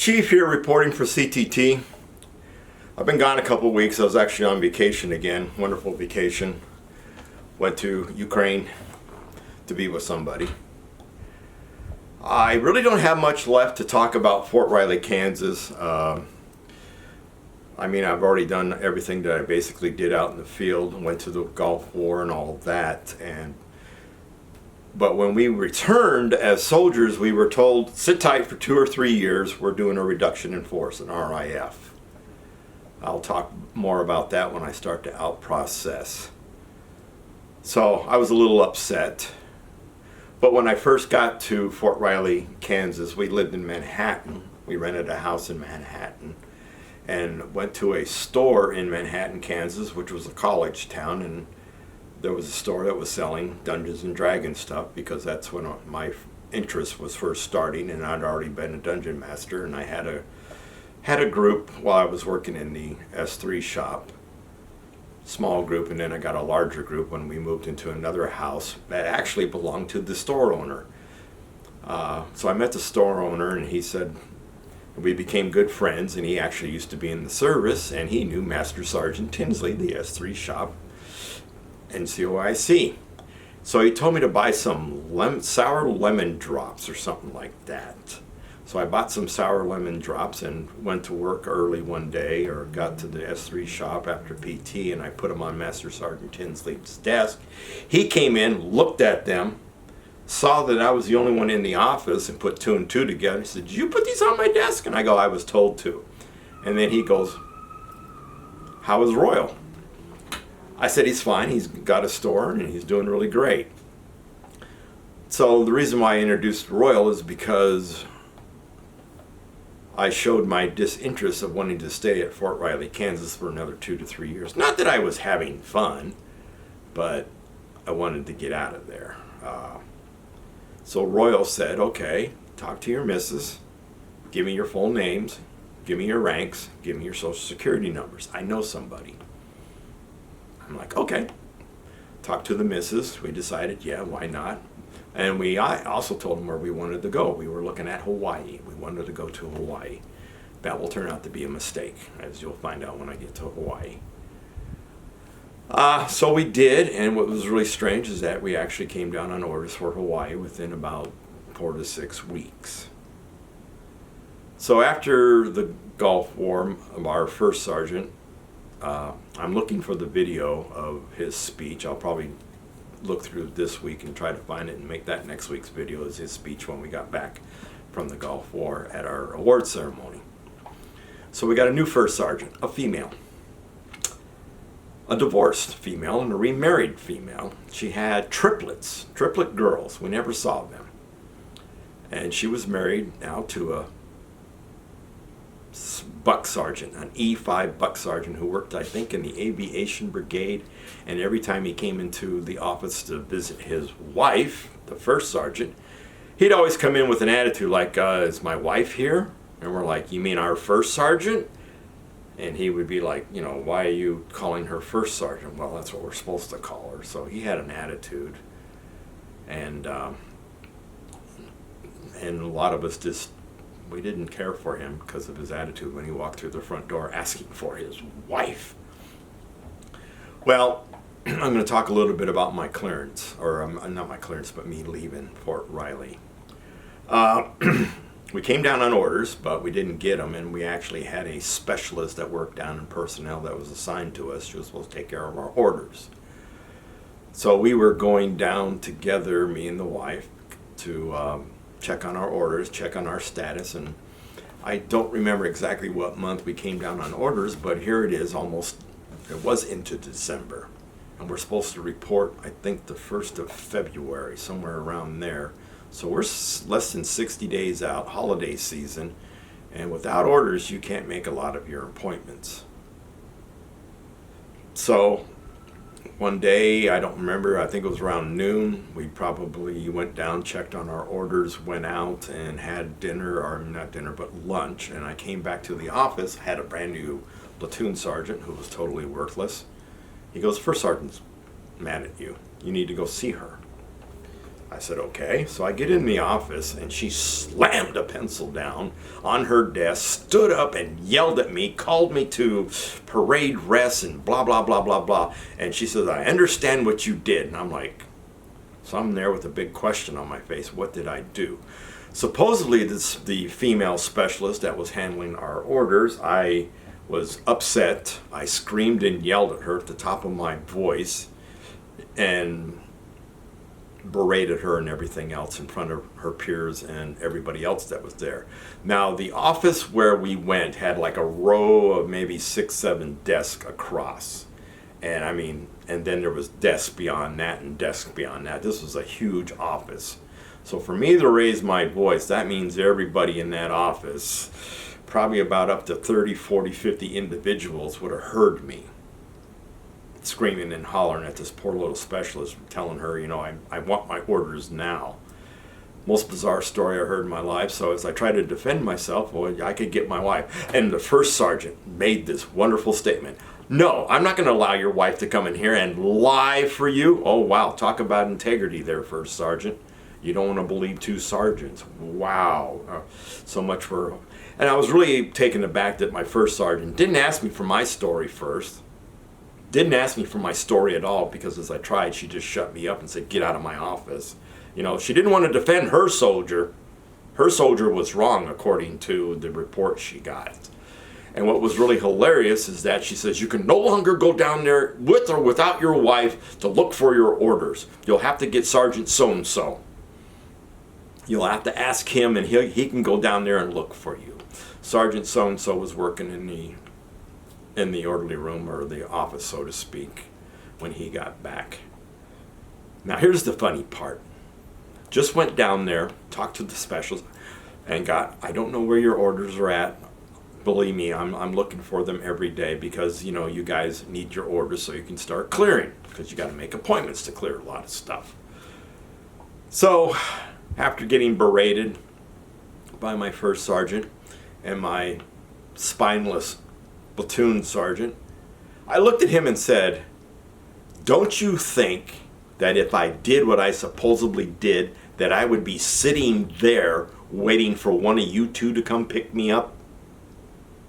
Chief here reporting for CTT. I've been gone a couple of weeks. I was actually on vacation again. Wonderful vacation. Went to Ukraine to be with somebody. I really don't have much left to talk about Fort Riley, Kansas. I mean, I've already done everything that I basically did out in the field. Went to the Gulf War and all of that. But when we returned as soldiers, we were told, sit tight for 2 or 3 years. We're doing a reduction in force, an RIF. I'll talk more about that when I start to out-process. So I was a little upset. But when I first got to Fort Riley, Kansas, we lived in Manhattan. We rented a house in Manhattan and went to a store in Manhattan, Kansas, which was a college town, and there was a store that was selling Dungeons and Dragons stuff because that's when my interest was first starting, and I'd already been a dungeon master, and I had a group while I was working in the S3 shop, small group, and then I got a larger group when we moved into another house that actually belonged to the store owner. So I met the store owner, and he said we became good friends, and he actually used to be in the service, and he knew Master Sergeant Tinsley, the S3 shop, NCOIC. So he told me to buy some sour lemon drops or something like that. So I bought some sour lemon drops and went to work early one day, or got to the S3 shop after PT, and I put them on Master Sergeant Tinsley's desk. He came in, looked at them, saw that I was the only one in the office, and put 2 and 2 together. He said, "Did you put these on my desk?" And I go, "I was told to." And then he goes, "How is Royal?" I said, "He's fine. He's got a store and he's doing really great." So the reason why I introduced Royal is because I showed my disinterest of wanting to stay at Fort Riley, Kansas for another 2 to 3 years. Not that I was having fun, but I wanted to get out of there. So Royal said, "Okay, talk to your missus, give me your full names, give me your ranks, give me your social security numbers. I know somebody." I'm like, "Okay." Talked to the missus. We decided, yeah, why not? And I also told them where we wanted to go. We were looking at Hawaii. We wanted to go to Hawaii. That will turn out to be a mistake, as you'll find out when I get to Hawaii. So we did, and what was really strange is that we actually came down on orders for Hawaii within about 4 to 6 weeks. So after the Gulf War, our first sergeant, I'm looking for the video of his speech. I'll probably look through this week and try to find it and make that next week's video, is his speech when we got back from the Gulf War at our award ceremony. So we got a new first sergeant, a female, a divorced female and a remarried female. She had triplet girls. We never saw them. And she was married now to a buck sergeant, an E5 buck sergeant who worked, I think, in the aviation brigade. And every time he came into the office to visit his wife, the first sergeant, he'd always come in with an attitude like, "Is my wife here?" And we're like, "You mean our first sergeant?" And he would be like, "Why are you calling her first sergeant?" "Well, that's what we're supposed to call her." So he had an attitude, and a lot of us we didn't care for him because of his attitude when he walked through the front door asking for his wife. Well, I'm going to talk a little bit about my clearance, or not my clearance, but me leaving Fort Riley. We came down on orders, but we didn't get them, and we actually had a specialist that worked down in personnel that was assigned to us. She was supposed to take care of our orders. So we were going down together, me and the wife, to check on our orders, check on our status, and I don't remember exactly what month we came down on orders, but here it is, it was into December, and we're supposed to report, I think, the 1st of February, somewhere around there. So we're less than 60 days out, holiday season, and without orders, you can't make a lot of your appointments. So one day, I don't remember, I think it was around noon, we probably went down, checked on our orders, went out and had dinner, or not dinner, but lunch, and I came back to the office, had a brand new platoon sergeant who was totally worthless. He goes, "First sergeant's mad at you. You need to go see her." I said, okay. So I get in the office, and she slammed a pencil down on her desk, stood up and yelled at me, called me to parade rest and blah, blah, blah, blah, blah. And she says, I understand what you did. And I'm like, so I'm there with a big question on my face. What did I do? Supposedly, the female specialist that was handling our orders, I was upset. I screamed and yelled at her at the top of my voice and berated her and everything else in front of her peers and everybody else that was there. Now, the office where we went had like a row of maybe 6, 7 desks across. And I mean, and then there was desks beyond that and desks beyond that. This was a huge office. So for me to raise my voice, that means everybody in that office, probably about up to 30, 40, 50 individuals would have heard me screaming and hollering at this poor little specialist, telling her, you know, I want my orders now. Most bizarre story I heard in my life. So as I tried to defend myself, well, I could get my wife. And the first sergeant made this wonderful statement. No, I'm not going to allow your wife to come in here and lie for you. Oh, wow. Talk about integrity there, first sergeant. You don't want to believe 2 sergeants. Wow. So much for... And I was really taken aback that my first sergeant didn't ask me for my story first. Didn't ask me for my story at all, because as I tried, she just shut me up and said, get out of my office. You know, she didn't want to defend her soldier. Her soldier was wrong, according to the report she got. And what was really hilarious is that she says, you can no longer go down there with or without your wife to look for your orders. You'll have to get Sergeant so-and-so. You'll have to ask him, and he can go down there and look for you. Sergeant so-and-so was working in the orderly room, or the office, so to speak, when he got back. Now here's the funny part. Just went down there, talked to the specialist, and got, I don't know where your orders are at. Believe me, I'm looking for them every day, because, you know, you guys need your orders so you can start clearing, because you got to make appointments to clear a lot of stuff. So after getting berated by my first sergeant and my spineless platoon sergeant, I looked at him and said, don't you think that if I did what I supposedly did, that I would be sitting there waiting for one of you 2 to come pick me up?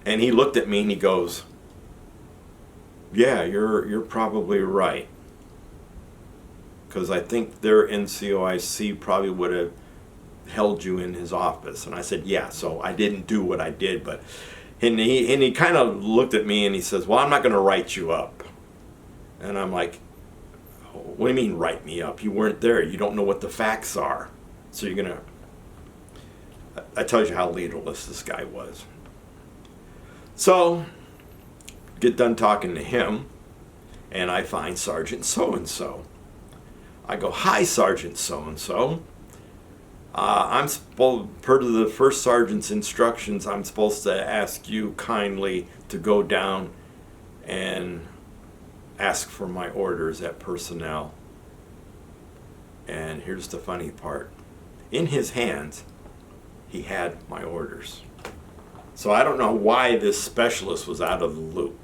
And he looked at me and he goes, yeah, you're probably right. Because I think their NCOIC probably would have held you in his office. And I said, yeah, so I didn't do what I did, but... And he kind of looked at me and he says, well, I'm not going to write you up. And I'm like, what do you mean write me up? You weren't there. You don't know what the facts are. So you're going to... I told you how leaderless this guy was. So, get done talking to him, and I find Sergeant so-and-so. I go, hi, Sergeant so-and-so. I'm supposed, per the first sergeant's instructions, I'm supposed to ask you kindly to go down and ask for my orders at personnel. And here's the funny part. In his hands, he had my orders. So I don't know why this specialist was out of the loop.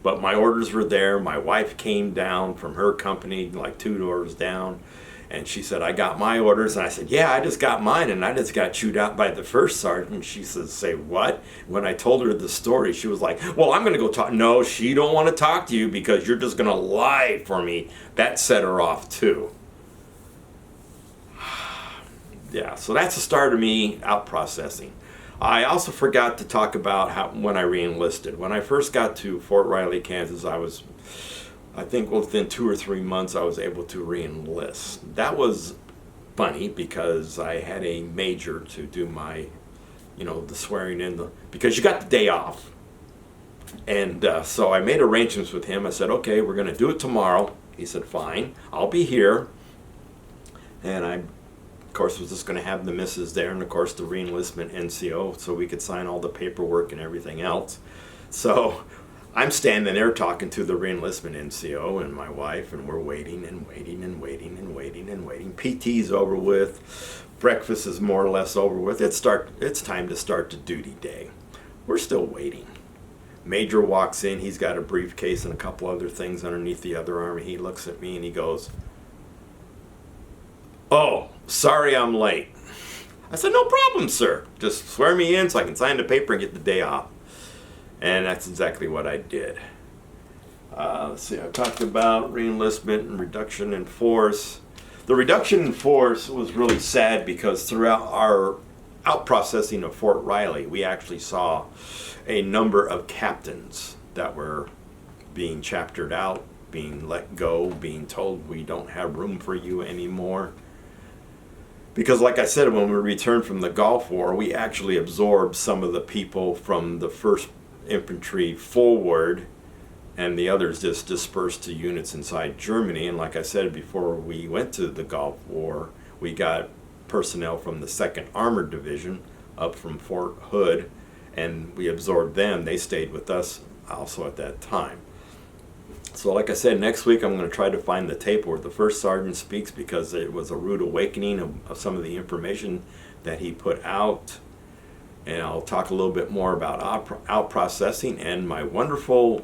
But my orders were there. My wife came down from her company, like 2 doors down. And she said, I got my orders. And I said, yeah, I just got mine. And I just got chewed out by the first sergeant. She says, say what? When I told her the story, she was like, well, I'm going to go talk. No, she don't want to talk to you because you're just going to lie for me. That set her off too. Yeah, so that's the start of me out processing. I also forgot to talk about when I re-enlisted. When I first got to Fort Riley, Kansas, I think within 2 or 3 months I was able to re-enlist. That was funny because I had a major to do my, the swearing in, because you got the day off. And so I made arrangements with him. I said, okay, we're going to do it tomorrow. He said, fine, I'll be here. And I, of course, was just going to have the missus there, and of course the re-enlistment NCO, so we could sign all the paperwork and everything else. So I'm standing there talking to the re-enlistment NCO and my wife, and we're waiting and waiting and waiting and waiting and waiting. PT's over with. Breakfast is more or less over with. It's time to start the duty day. We're still waiting. Major walks in. He's got a briefcase and a couple other things underneath the other arm. He looks at me and he goes, "Oh, sorry I'm late." I said, "No problem, sir. Just swear me in so I can sign the paper and get the day off." And that's exactly what I did. Let's see, I talked about reenlistment and reduction in force. The reduction in force was really sad because throughout our out-processing of Fort Riley, we actually saw a number of captains that were being chaptered out, being let go, being told we don't have room for you anymore. Because like I said, when we returned from the Gulf War, we actually absorbed some of the people from the 1st Infantry forward, and the others just dispersed to units inside Germany. And like I said, before we went to the Gulf War, we got personnel from the 2nd Armored Division up from Fort Hood, and we absorbed them. They stayed with us also at that time. So like I said, next week I'm going to try to find the tape where the first sergeant speaks, because it was a rude awakening of some of the information that he put out. And I'll talk a little bit more about out processing and my wonderful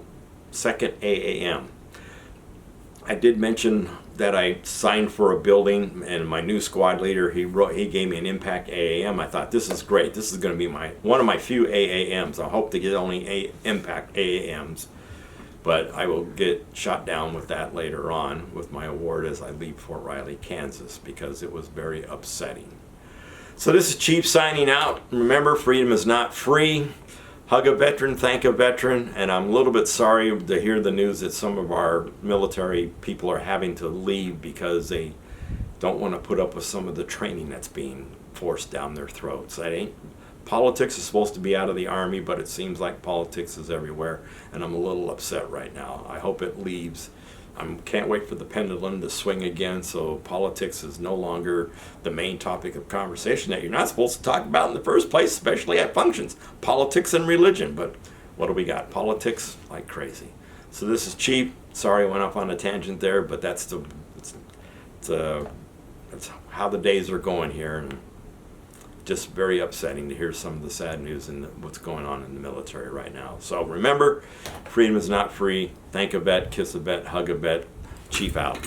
2nd AAM. I did mention that I signed for a building, and my new squad leader, he gave me an impact AAM. I thought, this is great. This is going to be one of my few AAMs. I hope to get only impact AAMs. But I will get shot down with that later on with my award as I leave Fort Riley, Kansas, because it was very upsetting. So this is Chief signing out. Remember, freedom is not free. Hug a veteran, thank a veteran, and I'm a little bit sorry to hear the news that some of our military people are having to leave because they don't want to put up with some of the training that's being forced down their throats. That ain't Politics is supposed to be out of the Army, but it seems like politics is everywhere, and I'm a little upset right now. I hope it leaves. I can't wait for the pendulum to swing again, so politics is no longer the main topic of conversation that you're not supposed to talk about in the first place, especially at functions. Politics and religion, but what do we got? Politics like crazy. So this is Chief. Sorry I went off on a tangent there, but that's how the days are going here, and just very upsetting to hear some of the sad news and what's going on in the military right now. So remember, freedom is not free. Thank a vet, kiss a vet, hug a vet. Chief out.